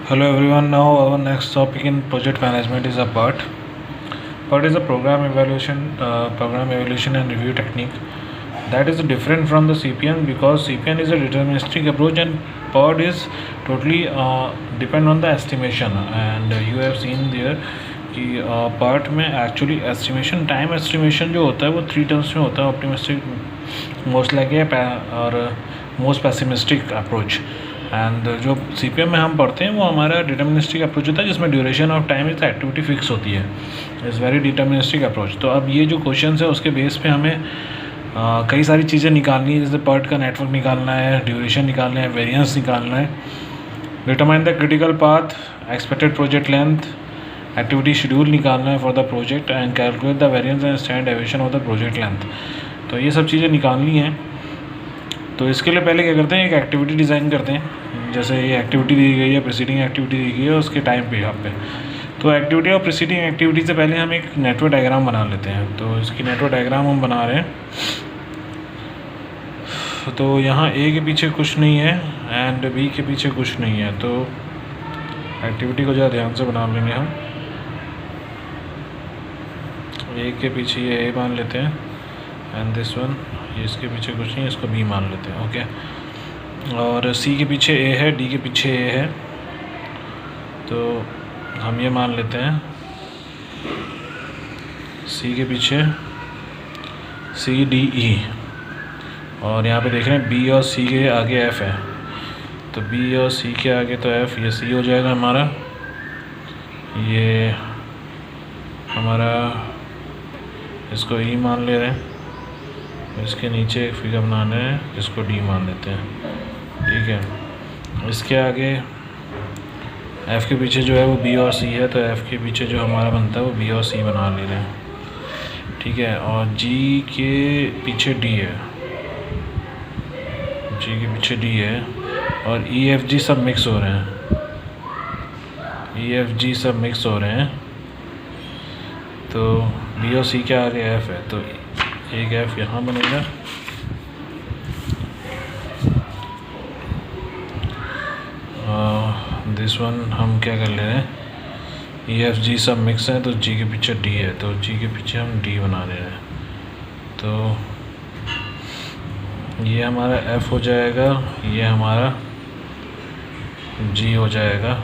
Hello everyone. Now our next topic in project management is a PERT. PERT is a program evaluation and review technique that is different from the CPN because CPN is a deterministic approach and PERT is totally depend on the estimation. And you have seen there कि PERT में actually estimation time estimation जो होता है वो 3 terms में होता है: optimistic, most likely और most pessimistic approach. एंड जो सी पी एम में हम पढ़ते हैं वो हमारा डिटर्मिनिस्टिक अप्रोच होता है जिसमें duration of time is activity fix होती है. Is very deterministic approach. तो अब ये जो क्वेश्चन है उसके बेस पे हमें कई सारी चीज़ें निकालनी है, जैसे पर्ट का नेटवर्क निकालना है, ड्यूरेशन निकालना है, वेरिएंस निकालना है, determine the critical path, expected project length, activity schedule निकालना है for the project and calculate the variance and stand deviation of the project length. तो ये सब चीज़ें निकालनी है. तो इसके लिए पहले क्या करते हैं, एक एक्टिविटी डिज़ाइन करते हैं. जैसे ये एक्टिविटी दी गई है, प्रीसीडिंग एक्टिविटी दी गई है, उसके टाइम पे यहाँ पे तो एक्टिविटी और प्रीसीडिंग एक्टिविटी से पहले हम एक नेटवर्क डायग्राम बना लेते हैं. तो इसकी नेटवर्क डायग्राम हम बना रहे हैं. तो यहाँ ए के पीछे कुछ नहीं है एंड बी के पीछे कुछ नहीं है. तो एक्टिविटी को ज़रा ध्यान से बना लेंगे हम. ए के पीछे ये ए मान लेते हैं एंड दिस वन, ये इसके पीछे कुछ नहीं है, इसको बी मान लेते हैं. ओके. और सी के पीछे ए है, डी के पीछे ए है, तो हम ये मान लेते हैं सी के पीछे सी डी ई. और यहाँ पे देख रहे हैं बी और सी के आगे एफ है, तो बी और सी के आगे तो एफ, ये सी हो जाएगा हमारा. ये हमारा इसको ई मान ले रहे हैं. इसके नीचे एक फिगर बनाना है, इसको डी मान लेते हैं. ठीक है. इसके आगे एफ़ के पीछे जो है वो बी और सी है, तो एफ़ के पीछे जो हमारा बनता है वो बी और सी बना ले रहे हैं. ठीक है. और जी के पीछे डी है, जी के पीछे डी है, और ई एफ जी सब मिक्स हो रहे हैं. ई एफ जी सब मिक्स हो रहे हैं. तो बी और सी के आगे एफ़ है, तो एक एफ़ यहाँ बनेगा, दिस वन हम क्या कर ले रहे हैं, ई एफ जी सब मिक्स है, तो जी के पीछे डी है, तो जी के पीछे हम डी बना ले रहे हैं. तो ये हमारा एफ़ हो जाएगा, ये हमारा जी हो जाएगा.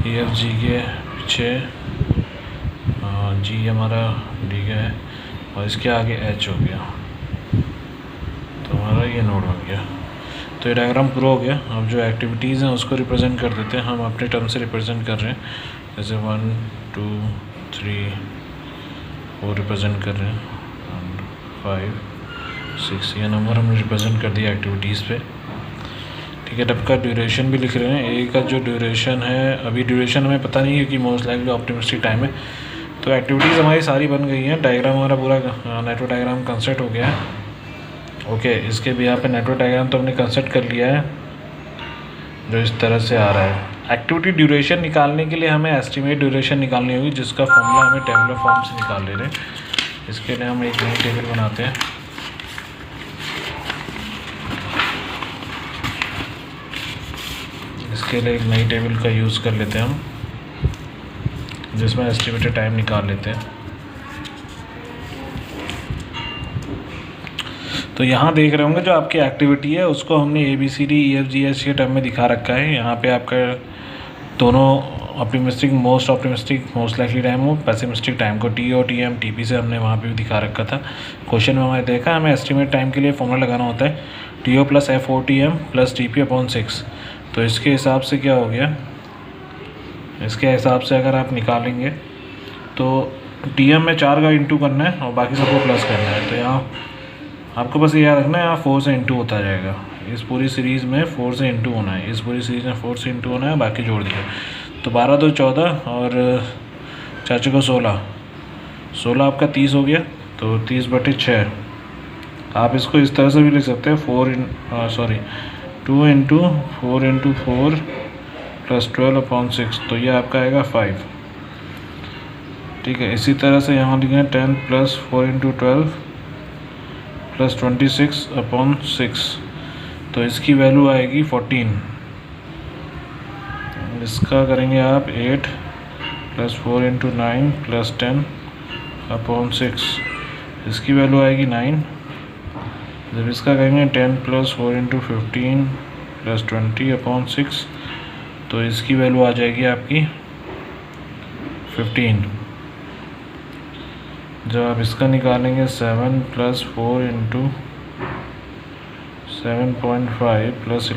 ई एफ जी के पीछे जी हमारा डी का है, और इसके आगे एच हो गया, तो हमारा ये नोड बन गया. तो ये डायग्राम पूरा हो गया. अब जो एक्टिविटीज़ हैं उसको रिप्रेजेंट कर देते हैं. हम अपने टर्म से रिप्रेजेंट कर रहे हैं, जैसे 1 2 3 4 रिप्रेजेंट कर रहे हैं, एंड 5 6 ये नंबर हमने रिप्रेजेंट कर दिया एक्टिविटीज़ पे. ठीक है. टब का ड्यूरेशन भी लिख रहे हैं. ए का जो ड्यूरेशन है, अभी ड्यूरेशन हमें पता नहीं है कि मोस्ट लाइकली ऑप्टिमिस्टिक टाइम है. तो एक्टिविटीज़ हमारी सारी बन गई हैं. डायग्राम हमारा पूरा नेटवर्क डायग्राम कंस्ट्रक्ट हो गया है. ओके. इसके भी यहाँ पे नेटवर्क डायग्राम तो हमने कंस्ट्रक्ट कर लिया है, जो इस तरह से आ रहा है. एक्टिविटी ड्यूरेशन निकालने के लिए हमें एस्टिमेट ड्यूरेशन निकालनी होगी, जिसका फॉर्मूला हमें टेबुलर फॉर्म से निकाल ले रहे हैं. इसके लिए हम एक नई टेबल बनाते हैं. इसके लिए एक नई टेबल का यूज़ कर लेते हैं हम, जिसमें एस्टिमेटेड टाइम निकाल लेते हैं. तो यहाँ देख रहे होंगे जो आपकी एक्टिविटी है उसको हमने A B C D E F G H के टर्म में दिखा रखा है. यहाँ पे आपका दोनों ऑप्टिमिस्टिक, मोस्ट लाइकली टाइम हो, पेसिमिस्टिक टाइम को टी और टी एम टी पी से हमने वहाँ पे भी दिखा रखा था. क्वेश्चन में हमारे देखा हमें एस्टिमेट टाइम के लिए फॉर्मूला लगाना होता है T O plus F O T M plus T P upon 6. तो इसके हिसाब से क्या हो गया, इसके हिसाब से अगर आप निकालेंगे तो टी एम में 4 का इंटू करना है और बाकी सबको प्लस करना है. तो यहाँ आपको बस ये याद रखना है, यहाँ 4 से इंटू होता जाएगा. इस पूरी सीरीज़ में 4 से इंटू होना है, इस पूरी सीरीज़ में 4 से इंटू होना है, बाकी जोड़ दिया. तो 12 2 14 और 4 को 16 आपका 30 हो गया. तो 30/6. आप इसको इस तरह से भी लिख सकते हैं, 2 इंटू 4 इंटू 4 प्लस 12/6. तो ये आपका आएगा 5. ठीक है. इसी तरह से यहाँ लिखें 10 प्लस 4 इंटू 12 प्लस 26/6. तो इसकी वैल्यू आएगी 14. इसका करेंगे आप 8 + 4 × 9 + 10/6, इसकी वैल्यू आएगी 9। जब इसका करेंगे 10 + 4 × 15 + 20/6, तो इसकी वैल्यू आ जाएगी आपकी 15। जब आप इसका निकालेंगे 7 + 4 × 7.5 +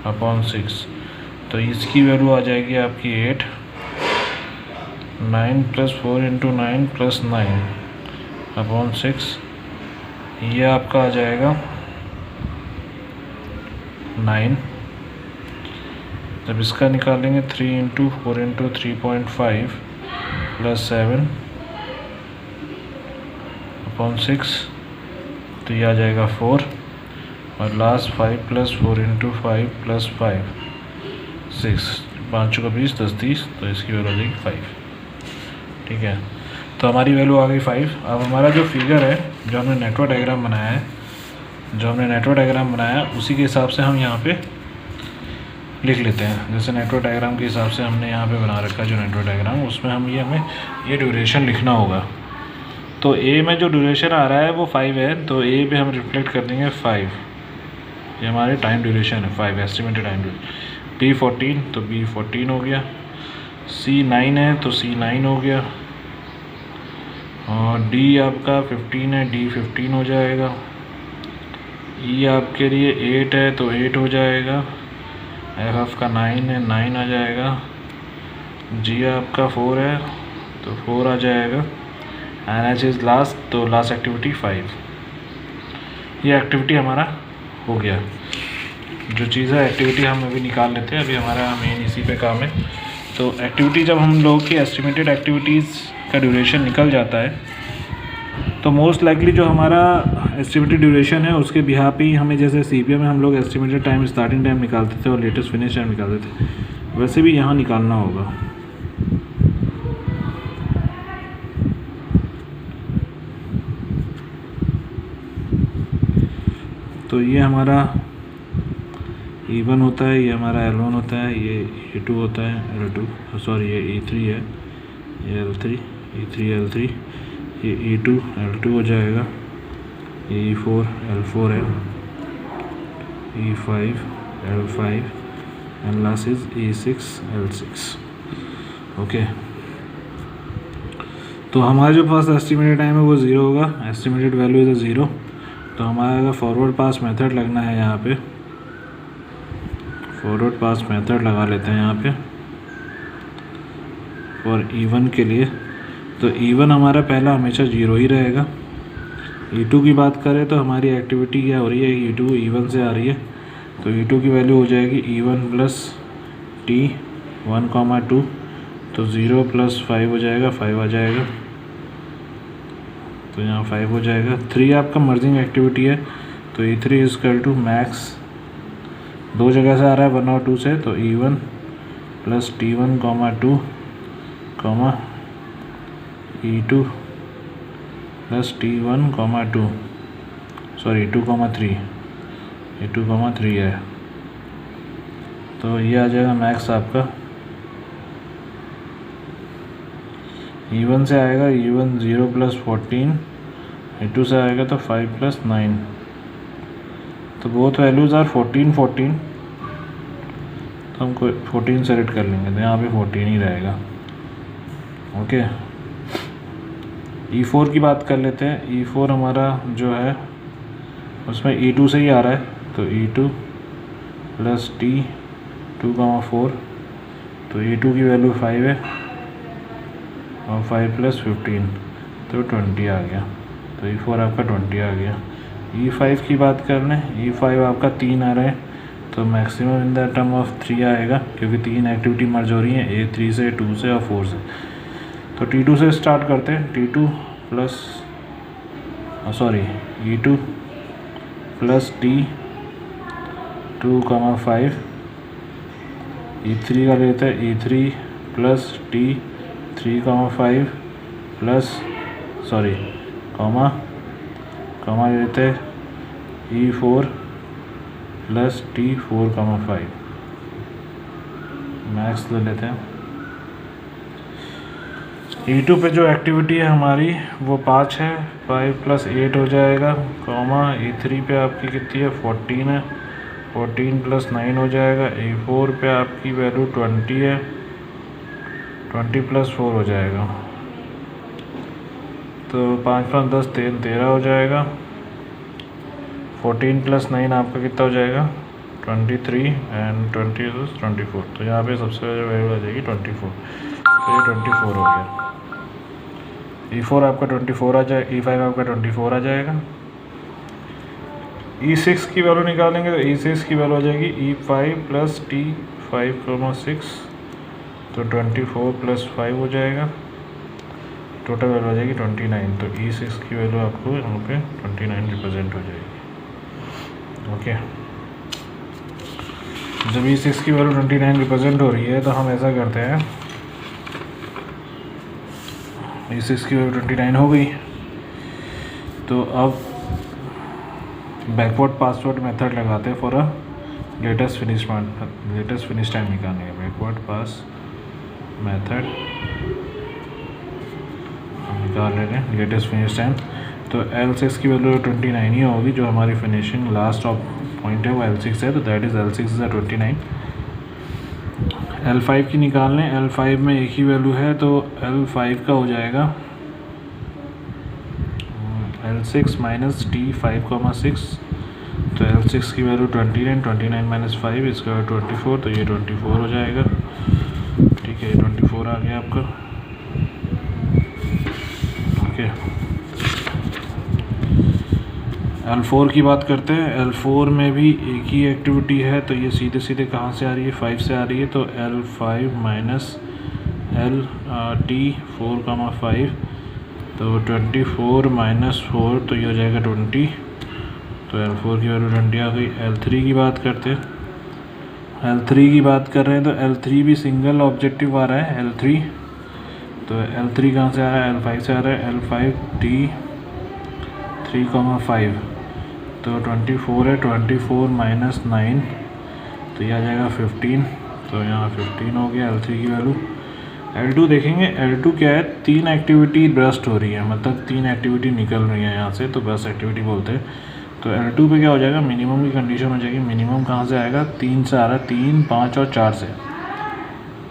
11/6, तो इसकी वैल्यू आ जाएगी आपकी 8। 9 + 4 × 9 + 9/6, ये आपका आ जाएगा 9। जब इसका निकालेंगे 3 × 4 × 3.5 + 7/6, तो ये आ जाएगा 4। और लास्ट 5 + 4 × 5 + 5 6, 5 × 20 10 30, तो इसकी वैल्यू आ जाएगी 5। ठीक है, तो हमारी वैल्यू आ गई 5। अब हमारा जो फिगर है, जो हमने नेटवर्क डायग्राम बनाया है, उसी के हिसाब से हम यहाँ पे लिख लेते हैं। जैसे नेटवर्क डायग्राम के हिसाब से हमने यहाँ पे बना रखा है जो नेटवर्क डायग्राम, उसमें हमें ये ड्यूरेशन लिखना होगा। तो ए में जो ड्यूरेशन आ रहा है वो 5 है, तो ए पे हम रिफ्लेक्ट कर देंगे 5। ये हमारी टाइम ड्यूरेशन है 5, एस्टिमेटेड टाइम ड्यूरेशन। बी 14, तो बी 14 हो गया। सी 9 है, तो सी 9 हो गया। और डी आपका 15 है, डी 15 हो जाएगा। ई आपके लिए 8 है, तो 8 हो जाएगा। एफ का 9 है, 9 आ जाएगा। जी आपका 4 है, तो 4 आ जाएगा। एन एच इज़ लास्ट, तो लास्ट एक्टिविटी 5। ये एक्टिविटी हमारा हो गया। जो चीज़ है एक्टिविटी हम अभी निकाल लेते हैं, अभी हमारा मेन इसी पे काम है। तो एक्टिविटी, जब हम लोग की एस्टिमेटेड एक्टिविटीज़ का ड्यूरेशन निकल जाता है, तो मोस्ट लाइकली जो हमारा एस्टिमेटेड ड्यूरेशन है उसके बिहाफ पे ही हमें, जैसे सीपीएम में हम लोग एस्टिमेटेड टाइम स्टार्टिंग टाइम निकालते थे और लेटेस्ट फिनिश टाइम निकालते थे, वैसे भी यहाँ निकालना होगा। तो ये हमारा E1 होता है, ये हमारा L1 होता है, ये E2 होता है, L2 सॉरी ये E3 है, ये L3, E3 L3, ये E2 L2 हो जाएगा, ये E4 L4 है, E5 L5 and last is E6 L6। Okay, तो हमारा जो फर्स्ट एस्टिमेटेड टाइम है वो 0 होगा, एस्टिमेटेड वैल्यू इज 0। तो हमारा फॉरवर्ड पास मेथड लगना है यहाँ पे, फॉरवर्ड पास मेथड लगा लेते हैं यहाँ पे और E1 के लिए। तो E1 हमारा पहला हमेशा 0 ही रहेगा। E2 की बात करें तो हमारी एक्टिविटी क्या हो रही है, E2 E1 से आ रही है, तो E2 की वैल्यू हो जाएगी E1 + T 1,2, तो 0 + 5 हो जाएगा, 5 आ जाएगा, तो यहाँ 5 हो जाएगा। 3 आपका मर्जिंग एक्टिविटी है, तो E3 = मैक्स, दो जगह से आ रहा है 1 और 2 से, तो E1 + T1,2, E2 + T1,2 sorry 2,3, ये 2,3 है, तो ये आ जाएगा मैक्स आपका। E1 से आएगा E1 0 + 14, E2 से आएगा तो 5 + 9, तो बोथ वैल्यूज़ आर 14 14, तो हम 14 सेलेक्ट कर लेंगे, तो यहाँ पे 14 ही रहेगा। ओके, E4 की बात कर लेते हैं। E4 हमारा जो है उसमें E2 से ही आ रहा है, तो E2 + T 2,4, तो E2 की वैल्यू 5 है और 5 + 15, तो 20 आ गया, तो E4 आपका 20 आ गया। E5 की बात कर लें, E5 आपका 3 आ रहा है, तो maximum in the term of 3 आएगा, क्योंकि 3 एक्टिविटी मर्ज हो रही हैं, A3 से, 2 से और 4 से। तो T2 से स्टार्ट करते हैं। E2 + T 2,5, E3 का लेते हैं, E3 + T 3,5 कॉमा लेते हैं E4 + T 4,5, मैक्स ले लेते हैं। E2 पे जो एक्टिविटी है हमारी वो 5 है, 5 + 8 हो जाएगा, कॉमा E3 पे आपकी कितनी है 14 है, 14 + 9 हो जाएगा। E4 पे आपकी वैल्यू 20 है, 20 + 4 हो जाएगा, तो 5 × 5 = 10, 13 हो जाएगा। 14 + 9 आपका कितना हो जाएगा 23 एंड 20 = 24, तो यहाँ पे सबसे पहले वैल्यू आ जाएगी 24, तो ये 24 हो गया। E4 आपका 24 आ जाए, E5 आपका 24 आ जाएगा। E6 की वैल्यू निकालेंगे तो E6 की वैल्यू आ जाएगी E5 + T5,6, तो 24 + 5 हो जाएगा, टोटल वैल्यू आ जाएगी 29, तो E6 की वैल्यू आपको यहाँ पे 29 रिप्रेजेंट हो जाएगी। ओके, जब E6 की वैल्यू 29 रिप्रेजेंट हो रही है तो हम ऐसा करते हैं, E6 की वैल्यू 29 हो गई, तो अब बैकवर्ड पासवर्ड मेथड लगाते हैं for a latest finish time निकालने का। बैकवर्ड पास मेथड निकाल लेते हैं लेटेस्ट फिनिश टाइम, तो L6 की वैल्यू 29 ही होगी, जो हमारी फिनिशिंग लास्ट ऑफ पॉइंट है वो L6 है, तो दैट इज़ L6 = 29। L5 की निकाल लें, L5 में एक ही वैल्यू है, तो L5 का हो जाएगा L6 - T5,6, तो L6 की वैल्यू 29, 29 - 5 इसका 24, तो ये 24 हो जाएगा। ठीक है, ये 24 आ गया आपका। ओके, L4 की बात करते हैं। L4 में भी एक ही एक्टिविटी है, तो ये सीधे सीधे कहाँ से आ रही है 5 से आ रही है, तो L5 - T4,5, तो 24 - 4, तो ये हो जाएगा 20, तो L4 की वैल्यू 20 आ गई। L3 की बात करते हैं, L3 की बात कर रहे हैं, तो L3 भी सिंगल ऑब्जेक्टिव आ रहा है L3, तो L3 कहाँ से आ रहा है L5 से आ रहा है, L5 T3,5, तो 24 है, 24 - 9, तो ये आ जाएगा 15, तो यहाँ 15 हो गया L3 की वैल्यू। L2 देखेंगे, L2 क्या है, 3 एक्टिविटी बर्स्ट हो रही है, मतलब 3 एक्टिविटी निकल रही है यहाँ से, तो बर्स्ट एक्टिविटी बोलते हैं। तो L2 पे क्या हो जाएगा, मिनिमम की कंडीशन हो जाएगी। मिनिमम कहाँ से आएगा, 3 से आ रहा है, 3, 5 और 4 से,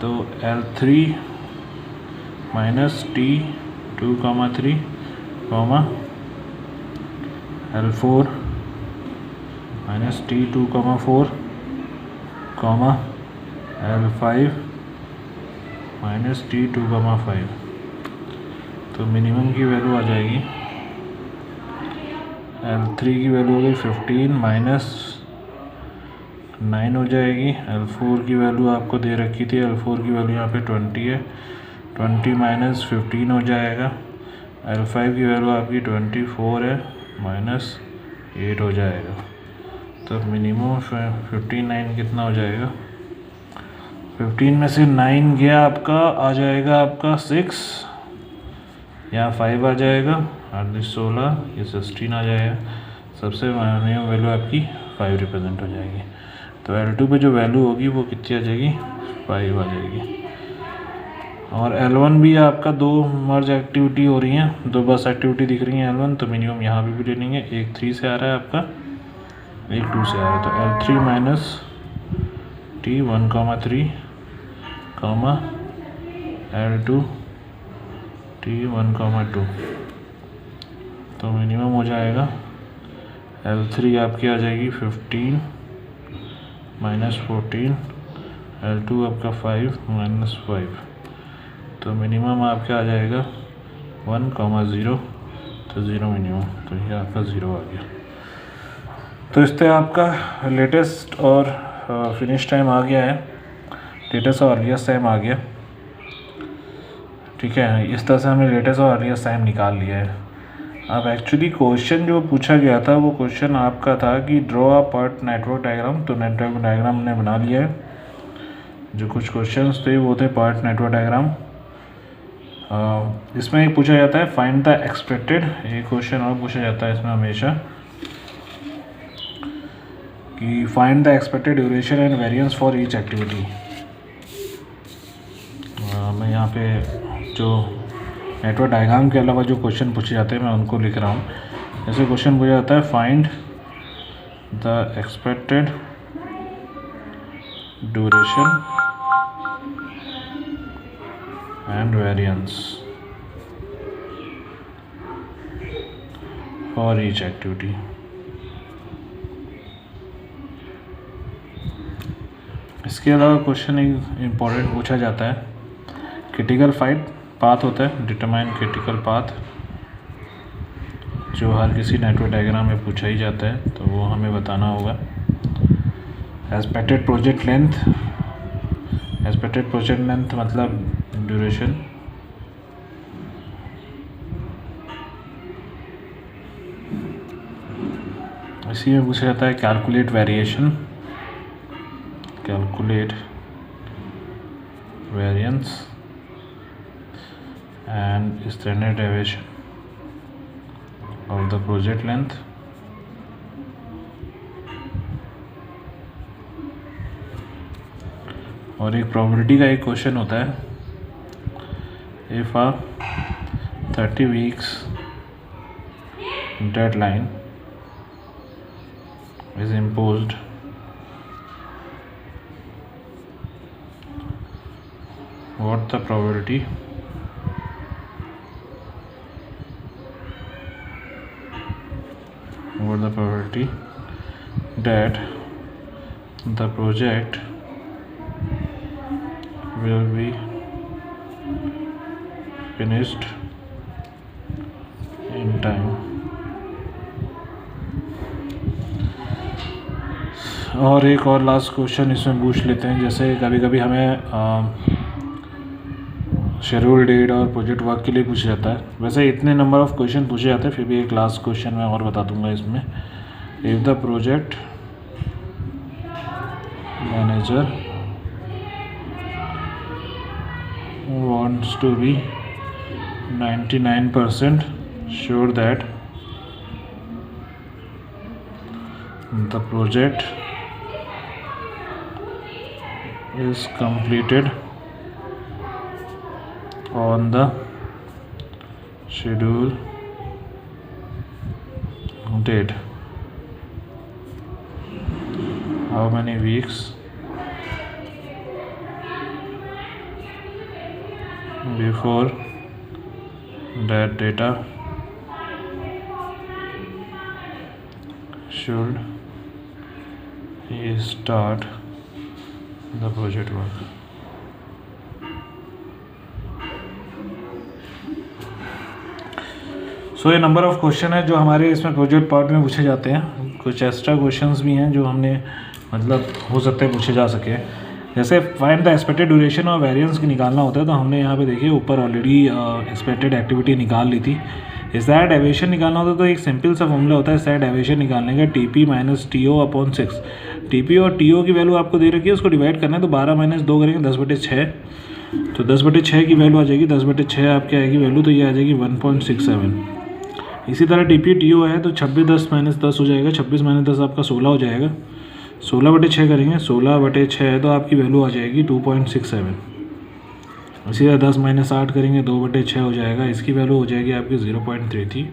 तो L3 - T2,3, L4 - T2,4, L5 - T2,5, तो मिनिमम की वैल्यू आ जाएगी, L3 की वैल्यू हो गई 15 - 9 हो जाएगी। L4 की वैल्यू आपको दे रखी थी, L4 की वैल्यू यहाँ पे 20 है, 20 - 15 हो जाएगा। L5 की वैल्यू आपकी 24 है, -8 हो जाएगा, तो मिनिमम 59 कितना हो जाएगा, 15 में से 9 गया आपका, आ जाएगा आपका 6, यहाँ 5 आ जाएगा, 16, ये 16 आ जाएगा। सबसे मिनिमम वैल्यू आपकी 5 रिप्रेजेंट हो जाएगी, तो L2 पे जो वैल्यू होगी वो कितनी आ जाएगी 5 आ जाएगी। और L1 भी आपका 2 मर्ज एक्टिविटी हो रही हैं, 2 बस एक्टिविटी दिख रही हैं L1, तो मिनिमम यहाँ पे भी ले लेंगे। एक 3 से आ रहा है आपका, एक 2 से आ रहा है, तो L3 - T1,3, L2 T1,2, तो मिनिमम हो जाएगा L3 आपकी आ जाएगी 15 - 14, L2 आपका 5 - 5, तो मिनिमम आपका आ जाएगा 1,0, तो 0 मिनिमम, तो ये आपका 0 आ गया। तो इस तरह आपका लेटेस्ट और फिनिश टाइम आ गया है, लेटेस्ट और अर्लीस्ट टाइम आ गया। ठीक है, इस तरह से हमने लेटेस्ट और अर्लीस्ट टाइम निकाल लिया है। अब एक्चुअली क्वेश्चन जो पूछा गया था वो क्वेश्चन आपका था कि draw a part network diagram, तो नेटवर्क डायग्राम हमने बना लिया है। जो कुछ क्वेश्चंस थे वो थे पार्ट नेटवर्क डायग्राम। इसमें एक पूछा जाता है फाइंड द एक्सपेक्टेड, एक क्वेश्चन और पूछा जाता है इसमें हमेशा कि find the expected duration and variance for each activity. मैं यहाँ पे जो नेटवर्क डायग्राम के अलावा जो क्वेश्चन पूछे जाते हैं मैं उनको लिख रहा हूँ। जैसे क्वेश्चन पूछा जाता है find the expected duration and variance for each activity. इसके अलावा क्वेश्चन एक इम्पॉर्टेंट पूछा जाता है, क्रिटिकल पाथ होता है, डिटरमाइन क्रिटिकल पाथ, जो हर किसी नेटवर्क डायग्राम में पूछा ही जाता है, तो वो हमें बताना होगा। एक्सपेक्टेड प्रोजेक्ट लेंथ मतलब ड्यूरेशन। इसी में पूछा जाता है calculate variance and standard deviation of the project length और एक प्रोबेबिलिटी का एक क्वेश्चन होता है, if a 30 weeks deadline is imposed, what the probability that the project will be finished in time। और एक और लास्ट क्वेश्चन इसमें पूछ लेते हैं, जैसे कभी कभी हमें शेड्यूल डेट और प्रोजेक्ट वर्क के लिए पूछा जाता है। वैसे इतने नंबर ऑफ क्वेश्चन पूछे जाते हैं, फिर भी एक लास्ट क्वेश्चन मैं और बता दूंगा इसमें। If the project manager wants to be 99% sure that the project is completed on the schedule date, how many weeks before that data should he start the project work। सो ये number of question है जो हमारे इसमें project part में पूछे जाते हैं। कुछ एक्स्ट्रा क्वेश्चंस भी हैं जो हमने मतलब हो सकते हैं पूछे जा सके। जैसे फाइंड द एक्सपेक्टेड ड्यूरेशन और वेरिएंस की निकालना होता है, तो हमने यहाँ पे देखिए ऊपर ऑलरेडी एक्सपेक्टेड एक्टिविटी निकाल ली थी। स्टैंडर्ड डेविएशन निकालना होता है तो एक सिंपल सा फॉर्मूला होता है स्टैंडर्ड डेविएशन निकालने का, TP minus TO upon 6। TP और TO की वैल्यू आपको दे रखी है, उसको डिवाइड करना है, तो 12 माइनस 2 करेंगे 10/6, तो 10/6 की वैल्यू आ जाएगी, 10/6 आपकी आएगी वैल्यू, तो ये आ जाएगी 1.67। इसी तरह TP TO है तो 26 10 माइनस 10 हो जाएगा, 26 माइनस 10 आपका 16 हो जाएगा, 16/6 करेंगे, 16/6 है तो आपकी वैल्यू आ जाएगी 2.67। इसी तरह 10 माइनस 8 करेंगे, 2/6 हो जाएगा, इसकी वैल्यू हो जाएगी आपकी 0.33।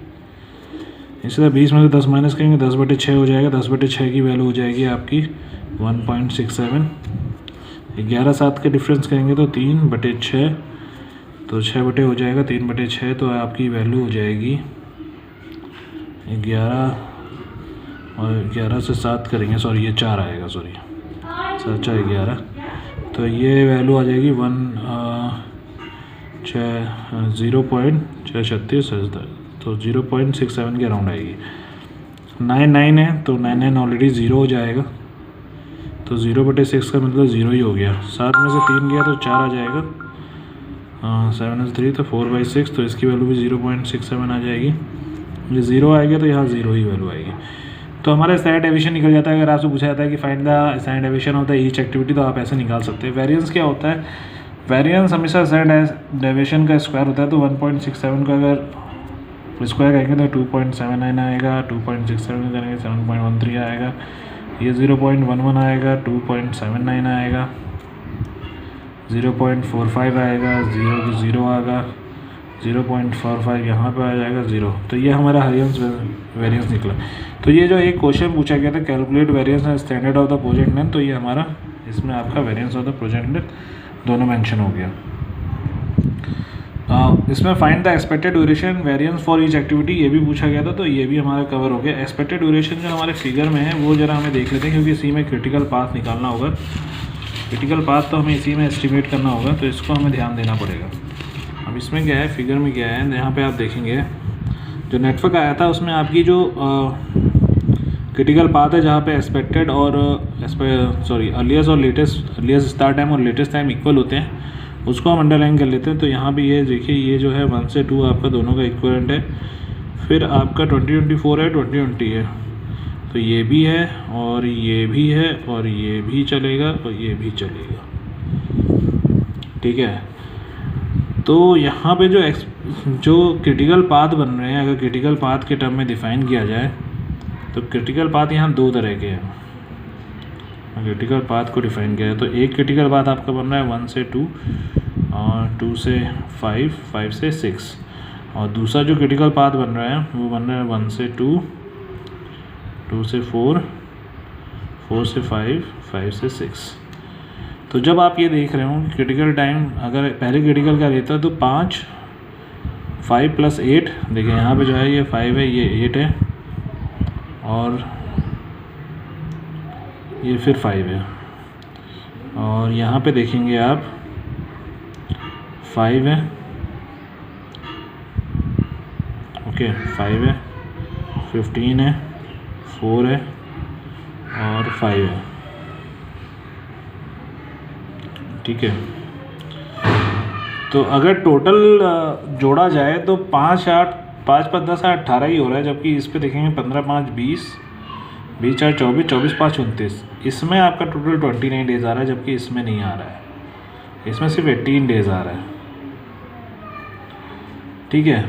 इसी तरह 20 में से 10 माइनस करेंगे, 10/6 हो जाएगा, 10/6 की वैल्यू हो जाएगी आपकी 1.67। 11 7 के डिफरेंस करेंगे तो 3/6, तो 6 हो जाएगा, 3/6, तो आपकी वैल्यू हो जाएगी 11, और 11 से 7 करेंगे, सॉरी ये 4 आएगा, सॉरी 7 4 11, तो ये वैल्यू आ जाएगी 0.636, तो 0.67 के अराउंड आएगी। 9 है तो 9 ऑलरेडी 0 हो जाएगा, तो 0/6 का मतलब 0 ही हो गया। 7 में से 3 गया तो 4 आ जाएगा, 7 में से 3 तो 4/6, तो इसकी वैल्यू भी 0.67 आ जाएगी। ये 0 आएगा तो यहाँ 0 ही वैल्यू आएगी। तो हमारा स्टैंडर्ड डेविएशन निकल जाता है। अगर आपसे पूछा जाता है कि फाइंड द स्टैंडर्ड डेविएशन होता है ईच एक्टिविटी, तो आप ऐसे निकाल सकते हैं। वेरिएंस क्या होता है? वेरिएंस हमेशा स्टैंडर्ड डेविएशन का स्क्वायर होता है, तो 1.67 का अगर स्क्वायर करेंगे तो 2.79 आएगा, 2.67 करेंगे 7.13 आएगा, ये 0.11 आएगा, 2.79 आएगा, 0.45 आएगा, 0 तो 0 आएगा, 0.45 यहाँ पे आ जाएगा 0। तो ये हमारा वेरिएंस निकला। तो ये जो एक क्वेश्चन पूछा गया था, calculate variance and standard of the project length, तो ये हमारा इसमें आपका variance of the project length दोनों मेंशन हो गया। इसमें find the expected duration variance for each activity, ये भी पूछा गया था, तो ये भी हमारा कवर हो गया। एक्सपेक्टेड ड्यूरेशन जो हमारे फिगर में है वो जरा हमें देख लेते हैं, क्योंकि इसी में क्रिटिकल पाथ निकालना होगा। क्रिटिकल पाथ तो हमें इसी में एस्टिमेट करना होगा, तो इसको हमें ध्यान देना पड़ेगा। अब इसमें क्या है, फिगर में क्या है, यहाँ पे आप देखेंगे जो नेटवर्क आया था उसमें आपकी जो क्रिटिकल पाथ है जहाँ पे एक्सपेक्टेड और अर्लीस्ट और लेटेस्ट, अर्लीस्ट स्टार्ट टाइम और लेटेस्ट टाइम इक्वल होते हैं, उसको हम अंडरलाइन कर लेते हैं। तो यहाँ भी ये देखिए, ये जो है 1 से 2 आपका दोनों का इक्विवेलेंट है। फिर आपका 2024 है, 2020 है, तो ये भी है और ये भी है और ये भी चलेगा और ये भी चलेगा, ठीक है। तो यहाँ पे जो क्रिटिकल पाथ बन रहे हैं, अगर क्रिटिकल पाथ के टर्म में डिफ़ाइन किया जाए तो क्रिटिकल पाथ यहाँ 2 तरह के हैं। क्रिटिकल पाथ को डिफ़ाइन किया है तो एक क्रिटिकल पाथ आपका बन रहा है 1 से 2 और 2 से 5, 5 से 6, और दूसरा जो क्रिटिकल पाथ बन रहा है वो बन रहा है 1 से 2, 2 से 4, 4 से 5, 5 से 6। तो जब आप ये देख रहे हो कि क्रिटिकल टाइम अगर पहले क्रिटिकल का रहता है तो 5 + 8, देखिए यहाँ पे जो है ये 5 है, ये 8 है और ये फिर 5 है, और यहाँ पे देखेंगे आप 5 है, ओके 5 है, 15 है, 4 है और 5 है, ठीक है। तो अगर टोटल जोड़ा जाए तो 5 + 10 = 18 ही हो रहा है, जबकि इस पे देखेंगे 15 × 5 = 20, 20 × 4 = 24, 24 × 5 = 29। इसमें आपका टोटल 29 डेज़ आ रहा है, जबकि इसमें नहीं आ रहा है, इसमें सिर्फ 18 डेज़ आ रहा है, ठीक है।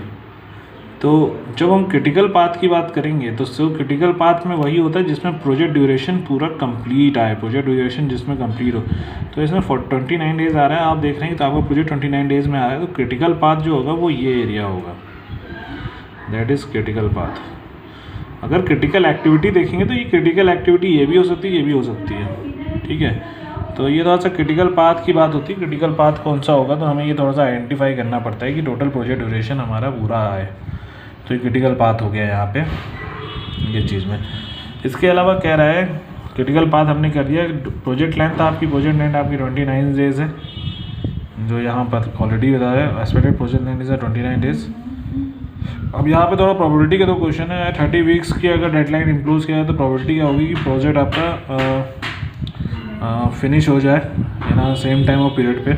तो जब हम क्रिटिकल पाथ की बात करेंगे तो सिर्फ क्रिटिकल पाथ में वही होता है जिसमें प्रोजेक्ट ड्यूरेशन पूरा कंप्लीट आए, प्रोजेक्ट ड्यूरेशन जिसमें कंप्लीट हो। तो इसमें 29 डेज़ आ रहा है, आप देख रहे हैं तो आपका प्रोजेक्ट 29 डेज़ में आ रहा है, तो क्रिटिकल पाथ जो होगा वो ये एरिया होगा, दैट इज़ क्रिटिकल पाथ। अगर क्रिटिकल एक्टिविटी देखेंगे तो ये क्रिटिकल एक्टिविटी ये भी हो सकती है, ये भी हो सकती है, ठीक है। तो ये थोड़ा सा क्रिटिकल पाथ की बात होती है। क्रिटिकल पाथ कौन सा होगा, तो हमें ये थोड़ा सा आइडेंटिफाई करना पड़ता है कि टोटल प्रोजेक्ट ड्यूरेशन हमारा पूरा आए, तो ये क्रिटिकल पाथ हो गया यहाँ पे ये चीज़ में। इसके अलावा कह रहा है क्रिटिकल पाथ हमने कर दिया। प्रोजेक्ट लेंथ आपकी 29 डेज़ है, जो यहाँ पर ऑलरेडी बताया है। Expected project length is 29 days. अब यहाँ पे थोड़ा प्रोबेबिलिटी के 2 क्वेश्चन है। 30 वीक्स की अगर डेडलाइन इम्प्रूव किया जाए तो प्रोबेबिलिटी क्या होगी कि प्रोजेक्ट आपका फिनिश हो जाए ना सेम टाइम और पीरियड पे।